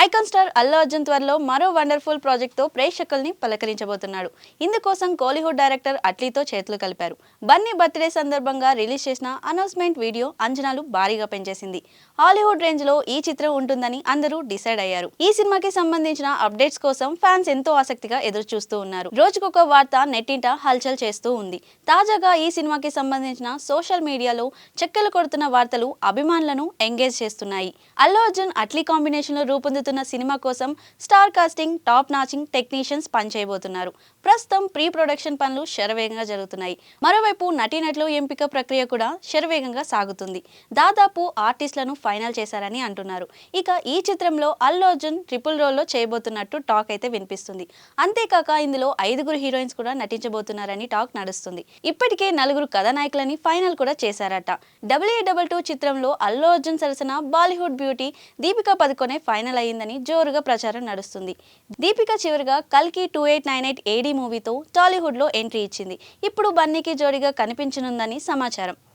Icon star Allu Arjun త్వరలో మరో wonderful project తో ప్రేక్షకుల్ని పలకరించబోతున్నాడు. ఇందుకోసం కోలీవుడ్ డైరెక్టర్ అట్లీతో చేతులు కలిపారు. బన్నీ బర్త్డే సందర్భంగా రిలీజ్ చేసిన అనౌన్స్మెంట్ వీడియో అంచనాలు భారీగా పెంచేసింది. హాలీవుడ్ రేంజ్ లో ఈ చిత్రం ఉంటుందని అందరూ డిసైడ్ అయ్యారు. ఈ సినిమాకి సంబంధించిన అప్డేట్స్ కోసం ఫ్యాన్స్ ఎంతో ఆసక్తిగా ఎదురు చూస్తూ ఉన్నారు. రోజుకొక వార్త నెట్టింట హల్చల్ చేస్తూ ఉంది. తాజాగా ఈ సినిమాకి సంబంధించిన సోషల్ మీడియాలో చెక్కలు కొడుతున్న వార్తలు అభిమానులను ఎంగేజ్ చేస్తున్నాయి. అల్లు అర్జున్ అట్లీ కాంబినేషన్ లో రూపొందుతున్న సినిమా కోసం స్టార్ కాస్టింగ్, టాప్ నాచింగ్ టెక్నీషియన్స్ పనిచేయబోతున్నారు. ప్రస్తుతం ప్రీ ప్రొడక్షన్ పనులు శరవేగంగా జరుగుతున్నాయి. మరోవైపు నటీనటులు ఎంపిక ప్రక్రియ కూడా శరవేగంగా సాగుతుంది. దాదాపు ఆర్టిస్టులను ఫైనల్ చేశారని అంటున్నారు. ఇక ఈ చిత్రంలో అల్లు అర్జున్ ట్రిపుల్ రోల్ లో చేయబోతున్నట్టు టాక్ అయితే వినిపిస్తుంది. అంతేకాక ఇందులో 5 హీరోయిన్స్ కూడా నటించబోతున్నారని టాక్ నడుస్తుంది. ఇప్పటికే 4 కథానాయకులని ఫైనల్ కూడా చేశారట. 2222 చిత్రంలో అల్లు అర్జున్ సరసన బాలీవుడ్ బ్యూటీ దీపికా పదుకొనే ఫైనల్ అయ్యిందని జోరుగా ప్రచారం నడుస్తుంది. దీపిక చివరిగా కల్కి 2898 AD మూవీతో టాలీవుడ్ లో ఎంట్రీ ఇచ్చింది. ఇప్పుడు బన్నీకి జోడిగా కనిపించనుందని సమాచారం.